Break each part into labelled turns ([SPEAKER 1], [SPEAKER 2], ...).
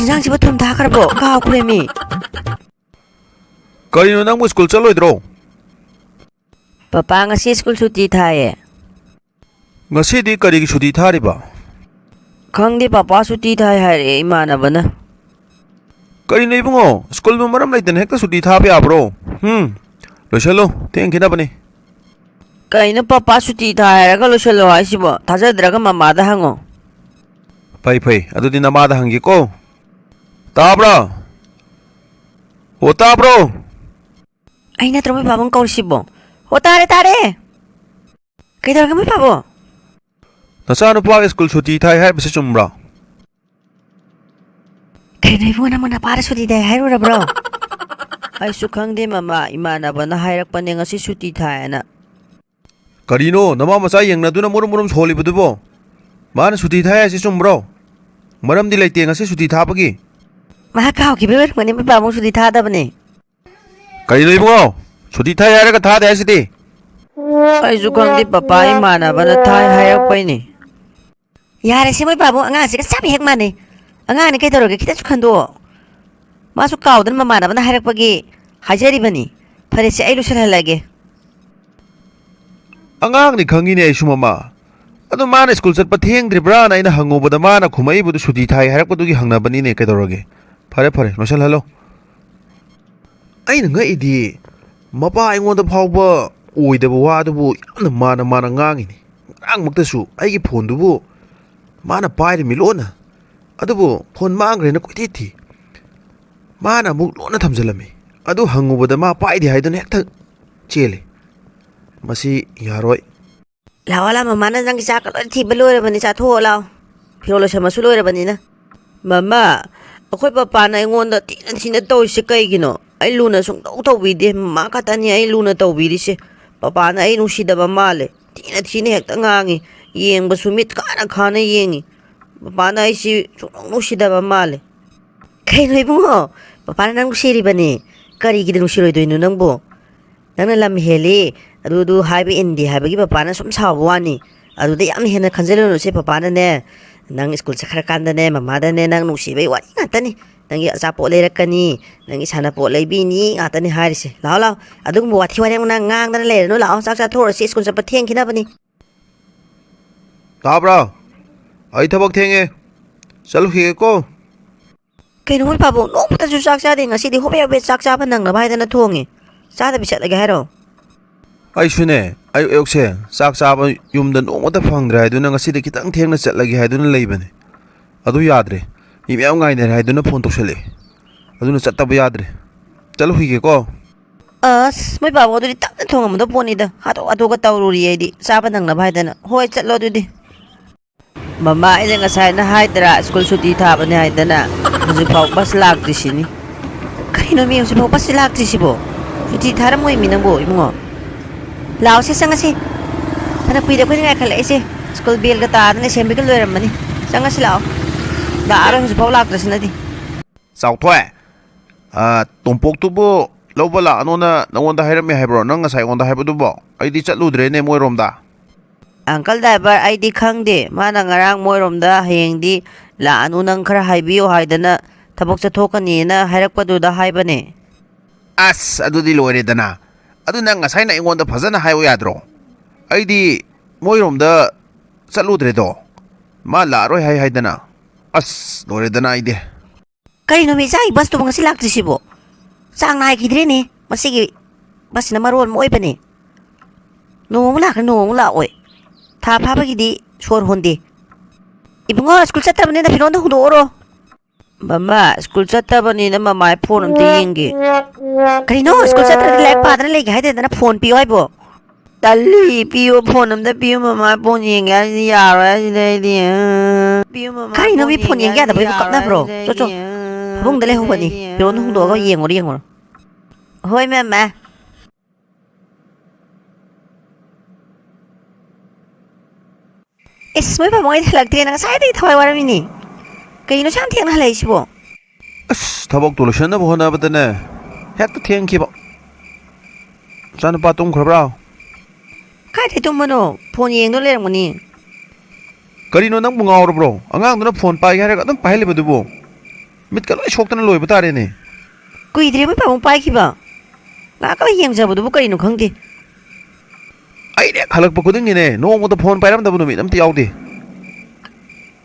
[SPEAKER 1] ꯏꯟꯖꯥꯡꯁꯤꯕꯨ ꯊꯨꯝ ꯊꯥꯈ꯭ꯔꯕꯣ ꯀꯥꯎꯈ꯭ꯔꯦꯃꯤ
[SPEAKER 2] ꯀꯔꯤꯅꯣ ꯅꯪꯕꯨ ꯁ꯭ꯀꯨꯜ ꯆꯠꯂꯣꯏꯗ꯭ꯔꯣ
[SPEAKER 1] ꯄꯄꯥ ꯉꯁꯤ ꯁ꯭ꯀꯨꯜ ꯁꯨꯇꯤ ꯊꯥꯏꯌꯦ
[SPEAKER 2] ꯉꯁꯤꯗꯤ ꯀꯔꯤꯒꯤ ꯁꯨꯇꯤ ꯊꯥꯔꯤꯕ
[SPEAKER 1] ꯈꯪꯗꯦ ꯄꯄꯥ ꯁꯨꯇꯤ ꯊꯥꯏ ꯍꯥꯏꯔꯛꯑꯦ ꯏꯃꯥꯟꯅꯕꯅ
[SPEAKER 2] ꯀꯔꯤꯅꯣ ꯏꯕꯨꯡꯉꯣ ꯁ꯭ꯀꯨꯜꯕꯨ ꯃꯔꯝ ꯂꯩꯇꯅ ꯍꯦꯛꯇ ꯁꯨꯇꯤ ꯊꯥꯕ ꯌꯥꯕ꯭ꯔꯣ ꯂꯣꯏꯁꯜꯂꯣ ꯊꯦꯡꯈꯤꯅꯕꯅꯤ
[SPEAKER 1] ꯀꯩꯅꯣ ꯄꯄꯥ ꯁꯨꯇꯤ ꯊꯥꯏ ꯍꯥꯏꯔꯒ ꯂꯣꯏꯁꯤꯜꯂꯣ ꯍꯥꯏꯁꯤꯕꯣ ꯊꯥꯖꯗ꯭ꯔꯒ ꯃꯃꯥꯗ ꯍꯪꯉꯣ
[SPEAKER 2] ꯐꯩ ꯐꯩ ꯑꯗꯨꯗꯤ ꯅꯃꯥꯗ ꯍꯪꯒꯦꯀꯣ ꯇꯥꯕ꯭ꯔꯥ ꯑꯣ ꯇꯥꯕ꯭ꯔꯣ
[SPEAKER 1] ꯑꯩ ꯅꯠꯇ꯭ꯔꯣ ꯃꯣꯏ ꯄꯥꯕꯨꯡ ꯀꯧꯔꯤꯁꯤꯕꯣ ꯑꯣ ꯇꯥꯔꯦ ꯇꯥꯔꯦ ꯀꯩꯗꯧꯔꯒꯦ ꯃꯣꯏ ꯄꯥꯕꯣ
[SPEAKER 2] ꯅꯆꯥꯅꯨꯄꯥꯒꯤ ꯁ꯭ꯀꯨꯜ ꯁꯨꯇꯤ ꯊꯥꯏ ꯍꯥꯏꯕꯁꯤ ꯆꯨꯝꯕ꯭ꯔꯥ
[SPEAKER 1] ꯀꯩꯅꯣ ꯏꯕꯨꯡꯉꯣ ꯅꯪꯕꯨ ꯅꯄꯥꯗ ꯁꯨꯇꯤ ꯊꯥꯏ ꯍꯥꯏꯔꯨꯔꯕ꯭ꯔꯣ ꯑꯩꯁꯨ ꯈꯪꯗꯦ ꯃꯃꯥ ꯏꯃꯥꯟꯅꯕꯅ ꯍꯥꯏꯔꯛꯄꯅꯦ ꯉꯁꯤ ꯁꯨꯇꯤ ꯊꯥꯏꯌꯦꯅ
[SPEAKER 2] ꯀꯔꯤꯅꯣ ꯅꯃꯥ ꯃꯆꯥ ꯌꯦꯡꯅꯗꯨꯅ ꯃꯨꯔꯨꯝ ꯃꯨꯔꯨꯝ ꯁꯣꯜꯂꯤꯕꯗꯨꯕꯣ ꯃꯥꯅ ꯁꯨꯇꯤ ꯊꯥꯏ ꯍꯥꯏꯁꯤ ꯆꯨꯝꯕ꯭ꯔꯣ ꯃꯔꯝꯗꯤ ꯂꯩꯇꯦ ꯉꯁꯤ ꯁꯨꯇꯤ ꯊꯥꯕꯒꯤ
[SPEAKER 1] ꯃꯥ ꯀꯥꯎꯈꯤꯕꯩ ꯑꯣꯏꯔꯝꯒꯅꯤ ꯃꯣꯏ ꯄꯥꯕꯨꯡ ꯁꯨꯇꯤ ꯊꯥꯗꯕꯅꯦ
[SPEAKER 2] ꯀꯔꯤꯅꯣ ꯏꯕꯨꯡꯉꯣ ꯁꯨꯇꯤ ꯊꯥꯏ ꯍꯥꯏꯔꯒ ꯊꯥꯗꯦ ꯍꯥꯏꯁꯤꯗꯤ
[SPEAKER 1] ꯑꯩꯁꯨ ꯈꯪꯗꯦ ꯄꯄꯥ ꯏꯃꯥꯟꯅꯕꯅ ꯊꯥꯏ ꯍꯥꯏꯔꯛꯄꯩꯅꯦ ꯌꯥꯔꯦꯁꯦ ꯃꯣꯏ ꯄꯥꯕꯨꯡ ꯑꯉꯥꯡꯁꯤꯒ ꯆꯞ ꯍꯦꯛ ꯃꯥꯟꯅꯩ ꯑꯉꯥꯡꯅꯤ ꯀꯩꯗꯧꯔꯒꯦ ꯈꯤꯇꯪꯁꯨ ꯈꯟꯗꯣꯛꯑꯣ 마수 까우든 마마나만 하락박이 하자리바니 파레시 아이루션 할라게
[SPEAKER 2] ꯑꯉꯥꯡꯅꯤ ꯈꯪꯉꯤꯅꯦ ꯑꯩꯁꯨ ꯃꯃꯥ ꯑꯗꯣ ꯃꯥꯅ ꯁ꯭ꯀꯨꯜ ꯆꯠꯄ ꯊꯦꯡꯗ꯭ꯔꯤꯕ꯭ꯔꯥꯅ ꯑꯩꯅ ꯍꯪꯉꯨꯕꯗ ꯃꯥꯅ ꯈꯨꯃꯛꯏꯕꯗꯨ ꯁꯨꯇꯤ ꯊꯥꯏ ꯍꯥꯏꯔꯛꯄꯗꯨꯒꯤ ꯍꯪꯅꯕꯅꯤꯅꯦ ꯀꯩꯗꯧꯔꯒꯦ ꯐꯔꯦ ꯐꯔꯦ ꯂꯣꯏꯁꯤꯜꯍꯜꯂꯣ ꯑꯩꯅ ꯉꯛꯏꯗꯤ ꯃꯄꯥ ꯑꯩꯉꯣꯟꯗ ꯐꯥꯎꯕ ꯑꯣꯏꯗꯕ ꯋꯥꯗꯨꯕꯨ ꯌꯥꯝꯅ ꯃꯥꯅ ꯉꯥꯡꯉꯤꯅꯤ ꯉꯔꯥꯡꯃꯛꯇꯁꯨ ꯑꯩꯒꯤ ꯐꯣꯟꯗꯨꯕꯨ ꯃꯥꯅ ꯄꯥꯏꯔꯤꯃꯤ ꯂꯣꯟꯅ ꯑꯗꯨꯕꯨ ꯐꯣꯟ ꯃꯥꯡꯈ꯭ꯔꯦꯅ ꯀꯣꯏꯊꯤ ꯊꯤ ꯃꯥꯅ ꯑꯃꯨꯛ ꯂꯣꯟꯅ ꯊꯝꯖꯤꯜꯂꯝꯃꯤ ꯑꯗꯨ ꯍꯪꯉꯨꯕꯗ ꯃꯥ ꯄꯥꯏꯗꯦ ꯍꯥꯏꯗꯨꯅ ꯍꯦꯛꯇ ꯆꯦꯜꯂꯤ ꯃꯁꯤ ꯌꯥꯔꯣꯏ
[SPEAKER 1] ꯂꯥꯛꯑꯣ ꯂꯥꯛꯑꯣ ꯃꯃꯥꯅ ꯅꯪꯒꯤ ꯆꯥꯛꯀ ꯂꯣꯏ ꯊꯤꯕ ꯂꯣꯏꯔꯕꯅꯤ ꯆꯥꯊꯣꯛꯑꯣ ꯂꯥꯛꯑꯣ ꯐꯤꯔꯣꯜ ꯂꯣꯏꯁꯟꯕꯁꯨ ꯂꯣꯏꯔꯕꯅꯤꯅ ꯃꯃꯥ ꯑꯩꯈꯣꯏ ꯄꯄꯥꯅ ꯑꯩꯉꯣꯟꯗ ꯊꯤꯅ ꯊꯤꯅ ꯇꯧꯔꯤꯁꯦ ꯀꯩꯒꯤꯅꯣ ꯑꯩ ꯂꯨꯅ ꯁꯨꯡꯇꯧ ꯇꯧꯕꯤꯗꯦ ꯃꯃꯥ ꯈꯛꯇꯅꯤ ꯑꯩ ꯂꯨꯅ ꯇꯧꯕꯤꯔꯤꯁꯦ ꯄꯄꯥꯅ ꯑꯩ ꯅꯨꯡꯁꯤꯗꯕ ꯃꯥꯜꯂꯦ ꯊꯤꯅ ꯊꯤꯅ ꯍꯦꯛꯇ ꯉꯥꯡꯉꯤ ꯌꯦꯡꯕꯁꯨ ꯃꯤꯠ ꯈꯥꯅ ꯈꯥꯅ ꯌꯦꯡꯉꯤ ꯄꯄꯥꯅ ꯑꯩꯁꯤ ꯁꯨꯡꯅꯨꯡ ꯅꯨꯡꯁꯤꯗꯕ ꯃꯥꯜꯂꯦ ꯀꯩꯅꯣ ꯏꯕꯨꯡꯉꯣ ꯄꯄꯥꯅ ꯅꯪ ꯅꯨꯡꯁꯤꯔꯤꯕꯅꯤ ꯀꯔꯤꯒꯤꯗ ꯅꯨꯡꯁꯤꯔꯣꯏꯗꯣꯏꯅꯣ ꯅꯪꯕꯨ ꯅꯪꯅ ꯂꯝ ꯍꯦꯜꯂꯤ ꯑꯗꯨ ꯍꯥꯏꯕ ꯏꯟꯗꯦ ꯍꯥꯏꯕꯒꯤ ꯄꯄꯥꯅ ꯁꯨꯝ ꯁꯥꯎꯕ ꯋꯥꯅꯤ ꯑꯗꯨꯗ ꯌꯥꯝ ꯍꯦꯟꯅ ꯈꯟꯖꯤꯜꯂꯨꯅꯨꯁꯦ ꯄꯄꯥꯅꯅꯦ ꯅꯪ ꯁ꯭ꯀꯨꯜ ꯆꯠꯈ꯭ꯔꯀꯥꯟꯗꯅꯦ ꯃꯃꯥꯗꯅꯦ ꯅꯪ ꯅꯨꯡꯁꯤꯕꯩ ꯋꯥꯔꯤ ꯉꯥꯛꯇꯅꯤ ꯅꯪꯒꯤ ꯑꯆꯥꯄꯣꯠ ꯂꯩꯔꯛꯀꯅꯤ ꯅꯪꯒꯤ ꯁꯥꯟꯅꯄꯣꯠ ꯂꯩꯕꯤꯅꯤ ꯉꯥꯛꯇꯅꯤ ꯍꯥꯏꯔꯤꯁꯦ ꯂꯥꯛꯑꯣ ꯂꯥꯛꯑꯣ ꯑꯗꯨꯒꯨꯝꯕ ꯋꯥꯊꯤ ꯋꯥꯔꯦꯝ ꯅꯪ ꯉꯥꯡꯗꯅ ꯂꯩꯔꯅꯨ ꯂꯥꯛꯑꯣ ꯆꯥꯛ ꯆꯥꯊꯣꯛꯑꯁꯤ ꯁ꯭ꯀꯨꯜ ꯆꯠꯄ ꯊꯦꯡꯈꯤꯅꯕꯅꯤ
[SPEAKER 2] ꯇꯥꯕ꯭ꯔꯥ ꯑꯩ ꯊꯕꯛ ꯊꯦꯡꯉꯦ ꯆꯠꯂꯨꯈꯤꯒꯦꯀꯣ
[SPEAKER 1] ꯀꯩꯅꯣ ꯃꯣꯏ ꯄꯥꯕꯨꯡ ꯅꯣꯡꯃꯇꯁꯨ ꯆꯥꯛ ꯆꯥꯗꯦ ꯉꯁꯤꯗꯤ ꯍꯣꯕꯦ ꯍꯣꯕꯦ ꯆꯥꯛ ꯆꯥꯕ ꯅꯪꯅꯕ ꯍꯥꯏꯗꯅ ꯊꯣꯡꯉꯦ ꯆꯥꯗꯕꯤ ꯆꯠꯂꯒꯦ ꯍꯥꯏꯔꯣ
[SPEAKER 2] ꯑꯩꯁꯨꯅꯦ ꯑꯌꯨꯛ ꯑꯌꯨꯛꯁꯦ ꯆꯥꯛ ꯆꯥꯕ ꯌꯨꯝꯗ ꯅꯣꯡꯃꯇ ꯐꯪꯗ꯭ꯔꯦ ꯍꯥꯏꯗꯨꯅ ꯉꯁꯤꯗꯤ ꯈꯤꯇꯪ ꯊꯦꯡꯅ ꯆꯠꯂꯒꯦ ꯍꯥꯏꯗꯨꯅ ꯂꯩꯕꯅꯦ ꯑꯗꯨ ꯌꯥꯗ꯭ꯔꯦ ꯃꯤ ꯃꯌꯥꯝ ꯉꯥꯏꯅꯔꯦ ꯍꯥꯏꯗꯨꯅ ꯐꯣꯟ ꯇꯧꯁꯜꯂꯛꯑꯦ ꯑꯗꯨꯅ ꯆꯠꯇꯕ ꯌꯥꯗ꯭ꯔꯦ ꯆꯠꯂꯨꯈꯤꯒꯦꯀꯣ
[SPEAKER 1] ꯑꯁ ꯃꯣꯏ ꯄꯥꯕꯨꯡ ꯑꯗꯨꯗꯤ ꯇꯞꯅ ꯊꯣꯡꯉꯝꯃꯗꯧ ꯄꯣꯠꯅꯤꯗ ꯍꯥꯊꯨ ꯍꯥꯊꯨꯒ ꯇꯧꯔꯨꯔꯤ ꯑꯩꯗꯤ ꯆꯥꯕ ꯅꯪꯅꯕ ꯍꯥꯏꯗꯅ ꯍꯣꯏ ꯆꯠꯂꯣ ꯑꯗꯨꯗꯤ ꯃꯃꯥ ꯑꯩꯅ ꯉꯁꯥꯏꯅ ꯍꯥꯏꯗ꯭ꯔꯥ ꯁ꯭ꯀꯨꯜ ꯁꯨꯇꯤ ꯊꯥꯕꯅꯦ ꯍꯥꯏꯗꯅ ꯍꯧꯖꯤꯛꯐꯥꯎ ꯕꯁ ꯂꯥꯛꯇ꯭ꯔꯤꯁꯤꯅꯤ ꯀꯩꯅꯣ ꯃꯤ ꯍꯧꯖꯤꯛꯐꯥꯎ ꯕꯁꯁꯤ ꯂꯥꯛꯇ꯭ꯔꯤꯁꯤꯕꯣ ꯁꯨꯇꯤ ꯊꯥꯔꯝꯃꯣꯏ ꯃꯤ ꯅꯪꯕꯣ ꯏꯕꯨꯡꯉꯣ ꯂꯥꯛꯑꯣꯁꯦ ꯆꯪꯉꯁꯤ ꯐꯅ ꯀꯨꯏꯔꯦ ꯑꯩꯈꯣꯏꯅ ꯉꯥꯏꯈꯠꯂꯛꯏꯁꯦ ꯁ꯭ꯀꯨꯜ ꯕꯦꯜꯒ ꯇꯥꯗꯅ ꯁꯦꯝꯕꯤꯒ ꯂꯣꯏꯔꯝꯃꯅꯤ ꯆꯪꯉꯁꯤ ꯂꯥꯛꯑꯣ ꯂꯥꯛꯑꯔꯣꯏ ꯍꯧꯖꯤꯛꯐꯥꯎ ꯂꯥꯛꯇ꯭ꯔꯁꯤꯅꯗꯤ
[SPEAKER 2] ꯆꯥꯎꯊꯣꯏ ꯇꯣꯝꯄꯣꯛꯇꯨꯕꯨ ꯂꯧꯕ ꯂꯥꯛꯑꯅꯣꯅ ꯅꯪꯉꯣꯟꯗ ꯍꯥꯏꯔꯝꯃꯦ ꯍꯥꯏꯕ꯭ꯔꯣ ꯅꯪ ꯉꯁꯥꯏ ꯑꯩꯉꯣꯟꯗ ꯍꯥꯏꯕꯗꯨꯕꯣ ꯑꯩꯗꯤ ꯆꯠꯂꯨꯗ꯭ꯔꯦꯅꯦ ꯃꯣꯏꯔꯣꯝꯗ
[SPEAKER 1] ꯑꯪꯀꯜ ꯗ꯭ꯔꯥꯏꯚꯔ ꯑꯩꯗꯤ ꯈꯪꯗꯦ ꯃꯥꯅ ꯉꯔꯥꯡ ꯃꯣꯏꯔꯣꯝꯗ ꯍꯌꯦꯡꯗꯤ ꯂꯥꯛꯑꯅꯨ ꯅꯪ ꯈꯔ ꯍꯥꯏꯕꯤꯌꯣ ꯍꯥꯏꯗꯅ ꯊꯕꯛ ꯆꯠꯊꯣꯛꯀꯅꯤꯅ ꯍꯥꯏꯔꯛꯄꯗꯨꯗ ꯍꯥꯏꯕꯅꯦ
[SPEAKER 2] ꯑꯁ ꯑꯗꯨꯗꯤ ꯂꯣꯏꯔꯦꯗꯅ ꯑꯗꯨ ꯅꯪ ꯉꯁꯥꯏꯅ ꯑꯩꯉꯣꯟꯗ ꯐꯖꯅ ꯍꯥꯏꯌꯨ ꯌꯥꯗ꯭ꯔꯣ ꯑꯩꯗꯤ ꯃꯣꯏꯔꯣꯝꯗ ꯆꯠꯂꯨꯗ꯭ꯔꯦꯗꯣ ꯃꯥ ꯂꯥꯛꯑꯔꯣꯏ ꯍꯥꯏꯗꯅ ꯑꯁ ꯂꯣꯏꯔꯦꯗꯅ ꯑꯩꯗꯤ
[SPEAKER 1] ꯀꯔꯤꯅꯣ ꯃꯤ ꯆꯥꯒꯤ ꯕꯁꯇꯨꯕꯨ ꯉꯁꯤ ꯂꯥꯛꯇ꯭ꯔꯤꯁꯤꯕꯣ ꯆꯥꯡ ꯅꯥꯏꯈꯤꯗ꯭ꯔꯦꯅꯦ ꯃꯁꯤꯒꯤ ꯕꯁꯁꯤꯅ ꯃꯔꯣꯟ ꯑꯃ ꯑꯣꯏꯕꯅꯦ ꯅꯣꯡꯃ ꯂꯥꯛꯈ꯭ꯔꯦ ꯅꯣꯡꯃ ꯂꯥꯛꯑꯣꯏ ꯊꯥ ꯐꯥꯕꯒꯤꯗꯤ ꯁꯣꯔ ꯍꯣꯟꯗꯦ ꯏꯕꯨꯡꯉꯣ ꯁ꯭ꯀꯨꯜ ꯆꯠꯇꯕꯅꯤꯅ ꯐꯤꯔꯣꯟꯗ ꯍꯣꯡꯗꯣꯛꯑꯣꯔꯣ ꯃꯃꯥ ꯁ꯭ꯀꯨꯜ ꯆꯠꯇꯕꯅꯤꯅ ꯃꯃꯥꯏ ꯐꯣꯟ ꯑꯝꯇ ꯌꯦꯡꯒꯦ ꯀꯔꯤꯅꯣ ꯁ꯭ꯀꯨꯜ ꯆꯠꯇ꯭ꯔꯗꯤ ꯂꯥꯏꯔꯤꯛ ꯄꯥꯗꯅ ꯂꯩꯒꯦ ꯍꯥꯏꯗꯦꯗꯅ ꯐꯣꯟ ꯄꯤꯌꯣ ꯍꯥꯏꯕꯣ ꯇꯜꯂꯤ ꯄꯤꯌꯣ ꯐꯣꯟ ꯑꯝꯇ ꯄꯤꯌꯣ ꯃꯃꯥ ꯐꯣꯟ ꯌꯦꯡꯒꯦ ꯍꯥꯏꯁꯤꯗꯤ ꯌꯥꯔꯣꯏ ꯍꯥꯏꯁꯤꯗꯤ ꯑꯩꯗꯤ ꯄꯤꯌꯣ ꯃꯃꯥ ꯀꯔꯤꯅꯣ
[SPEAKER 2] ꯐꯣꯟ
[SPEAKER 1] ꯃꯤ ꯐꯣꯟ
[SPEAKER 2] ꯌꯦꯡꯒꯦ
[SPEAKER 1] ꯌꯦꯡ
[SPEAKER 2] ꯍꯥꯏꯁꯤꯗꯤ
[SPEAKER 1] ꯌꯥꯗꯕꯩꯕꯨ
[SPEAKER 2] ꯌꯥꯔꯣꯏ
[SPEAKER 1] ꯀꯞꯅꯕ꯭ꯔꯣ
[SPEAKER 2] ꯍꯥꯏꯁꯤꯗꯤ
[SPEAKER 1] ꯆꯣ ꯆꯣ
[SPEAKER 2] ꯑꯩꯗꯤ
[SPEAKER 1] ꯐꯃꯨꯡꯗ ꯂꯩꯍꯧꯕꯅꯤ ꯐꯤꯔꯣꯟ ꯍꯣꯡꯗꯣꯛꯑꯒ ꯌꯦꯡꯉꯨꯔꯣ ꯌꯦꯡꯉꯨꯔꯣ ꯍꯣꯏ ꯃꯃꯥ ꯏꯁ ꯃꯣꯏ ꯄꯥꯕꯨꯡ ꯑꯩꯗꯤ ꯍꯜꯂꯛꯇ꯭ꯔꯦꯅ ꯉꯁꯥꯏꯗꯒꯤ ꯊꯋꯥꯏ ꯋꯥꯔꯝꯃꯤꯅꯤ ꯀꯩꯅꯣ ꯁꯨꯛꯌꯥꯝ ꯊꯦꯡꯅ ꯍꯜꯂꯛꯏꯁꯤꯕꯣ
[SPEAKER 2] ꯑꯁ ꯊꯕꯛꯇꯣ ꯂꯣꯏꯁꯤꯟꯅꯕ ꯍꯣꯠꯅꯕꯗꯅꯦ ꯍꯦꯛꯇ ꯊꯦꯡꯈꯤꯕ ꯏꯆꯥꯅꯨꯄꯥ ꯇꯨꯝꯈ꯭ꯔꯕ꯭ꯔꯥ
[SPEAKER 1] ꯀꯥꯏꯗꯩ ꯇꯨꯝꯕꯅꯣ ꯐꯣꯟ ꯌꯦꯡꯗꯨꯅ ꯂꯩꯔꯝꯒꯅꯤ
[SPEAKER 2] ꯀꯔꯤꯅꯣ ꯅꯪꯕꯨ ꯉꯥꯎꯔꯕ꯭ꯔꯣ ꯑꯉꯥꯡꯗꯨꯅ ꯐꯣꯟ ꯄꯥꯏꯒꯦ ꯍꯥꯏꯔꯒ ꯑꯗꯨꯝ ꯄꯥꯏꯍꯜꯂꯤꯕꯗꯨꯕꯨ ꯃꯤꯠꯀ ꯂꯣꯏ ꯁꯣꯛꯇꯅ ꯂꯣꯏꯕ ꯇꯥꯔꯦꯅꯦ
[SPEAKER 1] ꯀꯨꯏꯗ꯭ꯔꯦ ꯃꯣꯏ ꯄꯥꯕꯨꯡ ꯄꯥꯏꯈꯤꯕ ꯉꯥꯏꯍꯥꯛꯀ ꯌꯦꯡꯖꯕꯗꯨꯕꯨ ꯀꯔꯤꯅꯣ ꯈꯪꯗꯦ
[SPEAKER 2] ꯑꯩꯅ ꯍꯦꯛ ꯍꯜꯂꯛꯄ ꯈꯨꯗꯤꯡꯒꯤꯅꯦ ꯅꯣꯡꯃꯗ ꯐꯣꯟ ꯄꯥꯏꯔꯝꯗꯕ ꯅꯨꯃꯤꯠ ꯑꯝꯇ ꯌꯥꯎꯗꯦ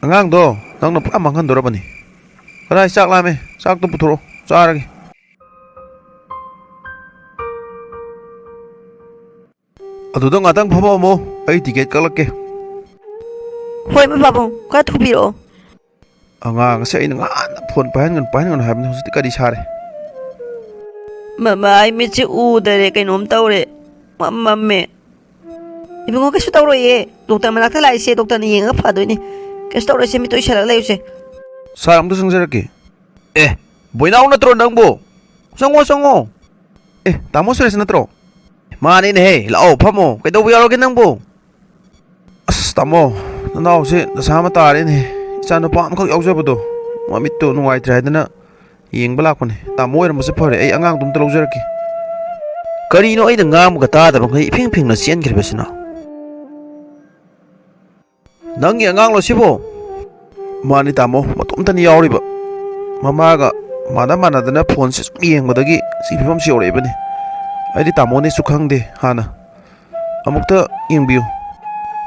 [SPEAKER 2] ꯑꯉꯥꯡꯗꯣ ꯅꯪꯅ ꯄꯨꯔꯥ ꯃꯥꯡꯍꯟꯗꯣꯔꯕꯅꯤ ꯀꯗꯥꯏ ꯆꯥꯛ ꯂꯥꯝꯃꯦ ꯆꯥꯛꯇꯣ ꯄꯨꯊꯣꯔꯛꯑꯣ ꯆꯥꯔꯒꯦ ꯑꯗꯨꯗ ꯉꯥꯛꯇꯪ ꯐꯝꯃꯝꯃꯣ ꯑꯩ ꯇꯤꯀꯦꯠ ꯀꯛꯂꯛꯀꯦ
[SPEAKER 1] ꯍꯣꯏ ꯃꯣꯏ ꯄꯥꯕꯨꯡ ꯈꯔ ꯊꯨꯕꯤꯔꯛꯑꯣ
[SPEAKER 2] ꯑꯉꯥꯡꯁꯦ ꯑꯩꯅ ꯉꯍꯥꯟꯅ ꯐꯣꯟ ꯄꯥꯏꯍꯟꯒꯅꯨ ꯍꯥꯏꯕꯅꯤ ꯍꯧꯖꯤꯛꯇꯤ ꯀꯔꯤ ꯁꯥꯔꯦ
[SPEAKER 1] ꯃꯃꯥ ꯑꯩ ꯃꯤꯠꯁꯦ ꯎꯗꯔꯦ ꯀꯩꯅꯣꯝ ꯇꯧꯔꯦ ꯃꯝꯃꯦ 이bungo kaisu tauroye doktor manakta laise doktor ni yenga fadoini kaisu tauroise mi toi shalak layuse
[SPEAKER 2] ꯁꯥꯔ ꯑꯝꯇ ꯆꯪꯖꯔꯛꯀꯦ ꯑꯦ ꯕꯣꯏꯅꯥꯎ ꯅꯠꯇ꯭ꯔꯣ ꯅꯪꯕꯨ ꯆꯪꯉꯣ ꯑꯦ ꯇꯥꯃꯣ ꯁꯨꯔꯦꯁ ꯅꯠꯇ꯭ꯔꯣ ꯃꯥꯅꯤꯅꯦꯍꯦ ꯂꯥꯛꯑꯣ ꯐꯝꯃꯣ ꯀꯩꯗꯧꯕ ꯌꯥꯎꯔꯒꯦ ꯅꯪꯕꯨ ꯑꯁ ꯇꯥꯃꯣ ꯅꯅꯥꯎꯁꯦ ꯗꯁꯥ ꯑꯃ ꯇꯥꯔꯦꯅꯦ ꯏꯆꯥꯅꯨꯄꯥ ꯑꯃꯈꯛ ꯌꯥꯎꯖꯕꯗꯣ ꯃꯃꯤꯠꯇꯣ ꯅꯨꯡꯉꯥꯏꯇ꯭ꯔꯦ ꯍꯥꯏꯗꯅ ꯌꯦꯡꯕ ꯂꯥꯛꯄꯅꯦ ꯇꯥꯃꯣ ꯑꯣꯏꯔꯝꯕꯁꯦ ꯐꯔꯦ ꯑꯩ ꯑꯉꯥꯡꯗꯣ ꯑꯝꯇ ꯂꯧꯖꯔꯛꯀꯦ ꯀꯔꯤꯅꯣ ꯑꯩꯅ ꯉꯥꯡꯕꯒ ꯇꯥꯗꯕꯈꯩ ꯏꯐꯤꯡ ꯐꯤꯡꯅ ꯆꯦꯟꯈ꯭ꯔꯤꯕꯁꯤꯅ ꯅꯪꯒꯤ ꯑꯉꯥꯡꯂꯣ ꯁꯤꯕꯣ ꯃꯥꯅꯤ ꯇꯥꯃꯣ ꯃꯇꯣꯝꯇꯅꯤ ꯌꯥꯎꯔꯤꯕ ꯃꯃꯥꯒ ꯃꯥꯟꯅꯗꯅ ꯐꯣꯟꯁꯦ ꯁꯨꯝ ꯌꯦꯡꯕꯗꯒꯤ ꯁꯤ ꯐꯤꯕꯝꯁꯤ ꯌꯧꯔꯛꯏꯕꯅꯤ ꯑꯩꯗꯤ ꯇꯥꯃꯣꯅꯦꯁꯨ ꯈꯪꯗꯦ ꯍꯥꯟꯅ ꯑꯃꯨꯛꯇ ꯌꯦꯡꯕꯤꯌꯨ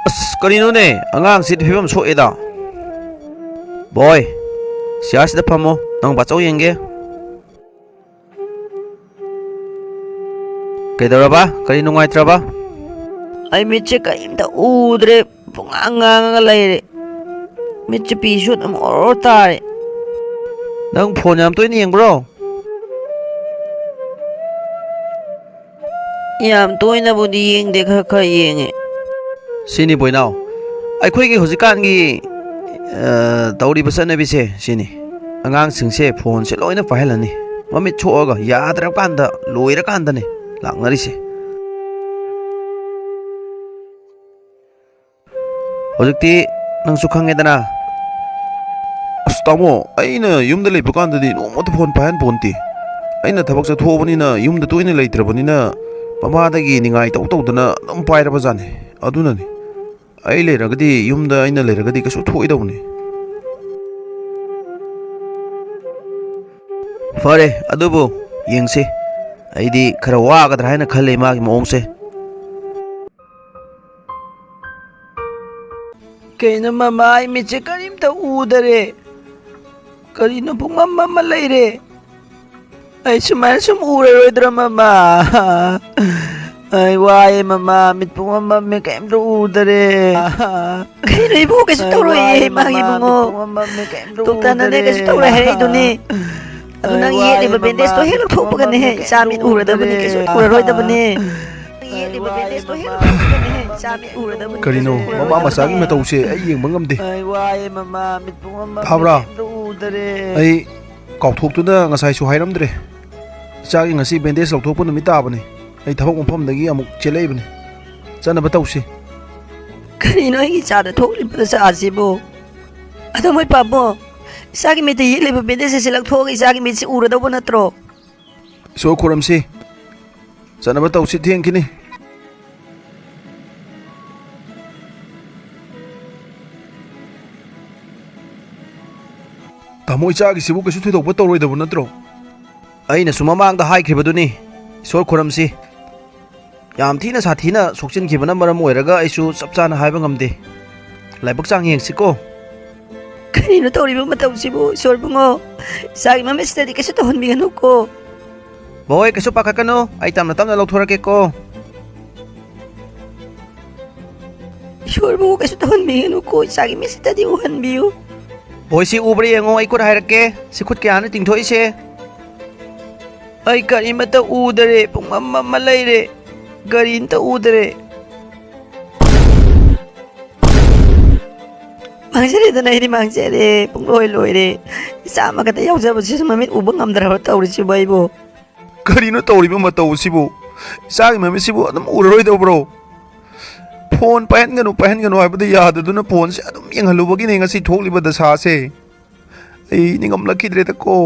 [SPEAKER 2] ꯑꯁ ꯀꯔꯤꯅꯣꯅꯦ ꯑꯉꯥꯡꯁꯤꯗꯤ ꯐꯤꯕꯝ ꯁꯣꯛꯑꯦꯗ ꯕꯣꯏ ꯁꯤꯌꯥꯔꯁꯤꯗ ꯐꯝꯃꯣ ꯅꯪ ꯕꯥꯆꯧ ꯌꯦꯡꯒꯦ ꯀꯩꯗꯧꯔꯕ ꯀꯔꯤ ꯅꯨꯡꯉꯥꯏꯇ꯭ꯔꯕ
[SPEAKER 1] ai mitche kaimta udre punganga leire mitche pisut am tare
[SPEAKER 2] ꯅꯪ ꯐꯣꯟ ꯌꯥꯝ ꯇꯣꯏꯅ ꯌꯦꯡꯕ꯭ꯔꯣ
[SPEAKER 1] yam toina budi yengde kha yenge
[SPEAKER 2] ꯁꯤꯅꯤ ꯕꯣꯏꯅꯥꯎ ꯑꯩꯈꯣꯏꯒꯤ ꯍꯧꯖꯤꯛꯀꯥꯟꯒꯤ ꯇꯧꯔꯤꯕ ꯆꯠꯅꯕꯤꯁꯦ ꯁꯤꯅꯤ ꯑꯉꯥꯡꯁꯤꯡꯁꯦ ꯐꯣꯟꯁꯦ ꯂꯣꯏꯅ ꯄꯥꯏꯍꯜꯂꯅꯤ ꯃꯃꯤꯠ ꯁꯣꯛꯑꯒ ꯌꯥꯗ꯭ꯔꯀꯥꯟꯗ ꯂꯣꯏꯔꯀꯥꯟꯗꯅꯦ ꯂꯥꯛꯅꯔꯤꯁꯦ ꯍꯧꯖꯤꯛꯇꯤ ꯅꯪꯁꯨ ꯈꯪꯉꯦꯗꯅ ꯑꯁ ꯇꯥꯃꯣ ꯑꯩꯅ ꯌꯨꯝꯗ ꯂꯩꯕ ꯀꯥꯟꯗꯗꯤ ꯅꯣꯡꯃꯇ ꯐꯣꯟ ꯄꯥꯏꯍꯟ ꯄꯣꯟꯇꯦ ꯑꯩꯅ ꯊꯕꯛ ꯆꯠꯊꯣꯛꯑꯕꯅꯤꯅ ꯌꯨꯝꯗ ꯇꯣꯏꯅ ꯂꯩꯇ꯭ꯔꯕꯅꯤꯅ ꯃꯃꯥꯗꯒꯤ ꯅꯤꯡꯉꯥꯏ ꯇꯧꯗꯅ ꯑꯗꯨꯝ ꯄꯥꯏꯔꯕꯖꯥꯠꯅꯤ ꯑꯗꯨꯅꯅꯤ ꯑꯩ ꯂꯩꯔꯒꯗꯤ ꯌꯨꯝꯗ ꯑꯩꯅ ꯂꯩꯔꯒꯗꯤ ꯀꯩꯁꯨ ꯊꯣꯛꯏꯗꯧꯕꯅꯤ ꯐꯔꯦ ꯑꯗꯨꯕꯨ ꯌꯦꯡꯁꯤ ꯑꯩꯗꯤ ꯈꯔ ꯋꯥꯒꯗ꯭ꯔꯥ ꯍꯥꯏꯅ ꯈꯜꯂꯤ ꯃꯥꯒꯤ ꯃꯑꯣꯡꯁꯦ
[SPEAKER 1] kaino mama ai mitche karimta udare karino pungmamma leire ai sumai sum uraroidra mama ai wae mama mit pungmamma me kaimta udare kaino ibu kasu tauroye magi bungo doktor nane kasu tauro hai duni aduna yele ba bendes to helo thopagane he samit uradabani kasu uraroidabani yele ba bendes to helo thopagane he samit uradabani
[SPEAKER 2] ꯀꯔꯤꯅꯣ ꯃꯃꯥ ꯃꯆꯥꯒꯤ ꯃꯇꯧꯁꯦ ꯑꯩ ꯌꯦꯡꯕ ꯉꯝꯗꯦ ꯐꯥꯕ꯭ꯔꯥ ꯑꯩ ꯀꯥꯎꯊꯣꯛꯇꯨꯅ ꯉꯁꯥꯏꯁꯨ ꯍꯥꯏꯔꯝꯗ꯭ꯔꯦ ꯏꯆꯥꯒꯤ ꯉꯁꯤ ꯕꯦꯟꯗꯦꯖ ꯂꯧꯊꯣꯛꯄ ꯅꯨꯃꯤꯠ ꯇꯥꯕꯅꯤ ꯑꯩ ꯊꯕꯛ ꯃꯐꯝꯗꯒꯤ ꯑꯃꯨꯛ ꯆꯦꯜꯂꯛꯏꯕꯅꯤ ꯆꯠꯅꯕ ꯇꯧꯁꯤ
[SPEAKER 1] ꯀꯔꯤꯅꯣ ꯑꯩꯒꯤ ꯏꯆꯥꯗ ꯊꯣꯛꯂꯤꯕ ꯆꯥꯁꯤꯕꯨ ꯑꯗꯣ ꯃꯣꯏ ꯄꯥꯕꯣ ꯏꯆꯥꯒꯤ ꯃꯤꯠꯇ ꯌꯦꯛꯂꯤꯕ ꯕꯦꯟꯗꯦꯖ ꯑꯁꯤ ꯂꯧꯊꯣꯛꯑꯒ ꯏꯆꯥꯒꯤ ꯃꯤꯠꯁꯤ ꯎꯔꯗꯧꯕ ꯅꯠꯇ꯭ꯔꯣ
[SPEAKER 2] ꯏꯁꯣꯔ ꯈꯨꯔꯝꯁꯤ ꯆꯠꯅꯕ ꯇꯧꯁꯤ ꯊꯦꯡꯈꯤꯅꯤ ꯇꯥꯃꯣ ꯏꯆꯥꯒꯤꯁꯤꯕꯨ ꯀꯩꯁꯨ ꯊꯣꯏꯗꯣꯛꯄ ꯇꯧꯔꯣꯏꯗꯕ ꯅꯠꯇ꯭ꯔꯣ ꯑꯩꯅꯁꯨ ꯃꯃꯥꯡꯗ ꯍꯥꯏꯈ꯭ꯔꯤꯕꯗꯨꯅꯤ ꯏꯁꯣꯔ ꯈꯨꯔꯝꯁꯤ ꯌꯥꯝ ꯊꯤꯅ ꯁꯥꯊꯤꯅ ꯁꯣꯛꯆꯤꯟꯈꯤꯕꯅ ꯃꯔꯝ ꯑꯣꯏꯔꯒ ꯑꯩꯁꯨ ꯆꯞ ꯆꯥꯅ ꯍꯥꯏꯕ ꯉꯝꯗꯦ ꯂꯥꯏꯕꯛ ꯆꯥꯡ ꯌꯦꯡꯁꯤꯀꯣ
[SPEAKER 1] ꯀꯔꯤꯅꯣ ꯇꯧꯔꯤꯕ ꯃꯇꯧꯁꯤꯕꯨ ꯏꯁꯣꯔ ꯕꯨꯡꯉꯣ ꯏꯆꯥꯒꯤ ꯃꯃꯤꯠꯁꯤꯗꯗꯤ ꯀꯩꯁꯨ ꯇꯧꯍꯟꯕꯤꯒꯅꯨꯀꯣ
[SPEAKER 2] ꯕꯣꯏ ꯀꯩꯁꯨ ꯄꯥꯈꯠꯀꯅꯨ ꯑꯩ ꯇꯞꯅ ꯇꯞꯅ ꯂꯧꯊꯣꯔꯛꯀꯦꯀꯣ
[SPEAKER 1] ꯏꯁꯣꯔ ꯕꯨꯡꯉꯣ ꯀꯩꯁꯨ ꯇꯧꯍꯟꯕꯤꯒꯅꯨꯀꯣ ꯏꯆꯥꯒꯤ ꯃꯤꯠꯁꯤꯗꯗꯤ ꯎꯍꯟꯕꯤꯌꯨ
[SPEAKER 2] ꯕꯣꯏ ꯁꯤ ꯎꯕ꯭ꯔꯥ ꯌꯦꯡꯉꯣ ꯑꯩ ꯈꯨꯠ ꯍꯥꯏꯔꯛꯀꯦ ꯁꯤ ꯈꯨꯠ ꯀꯌꯥꯅ ꯇꯤꯡꯊꯣꯛꯏꯁꯦ
[SPEAKER 1] ai karimata udare pungmamma leire garinta udare mangjere da nairi mangjere pungloi loire isama kata yaujabasi mamit uba ngamdra taurisi baibo
[SPEAKER 2] ꯀꯔꯤꯅꯣ ꯇꯧꯔꯤꯕ ꯃꯇꯧꯁꯤꯕꯨ ꯏꯆꯥꯒꯤ ꯃꯃꯤꯠꯁꯤꯕꯨ ꯑꯗꯨꯝ ꯎꯔꯔꯣꯏꯗꯧꯕ꯭ꯔꯣ ꯐꯣꯟ ꯄꯥꯏꯍꯟꯒꯅꯨ ꯍꯥꯏꯕꯗ ꯌꯥꯗꯗꯨꯅ ꯐꯣꯟꯁꯦ ꯑꯗꯨꯝ ꯌꯦꯡꯍꯜꯂꯨꯕꯒꯤꯅꯦ ꯉꯁꯤ ꯊꯣꯛꯂꯤꯕ ꯗꯁꯥꯁꯦ ꯑꯩ ꯅꯤꯡꯉꯝꯂꯛꯈꯤꯗ꯭ꯔꯦꯗꯀꯣ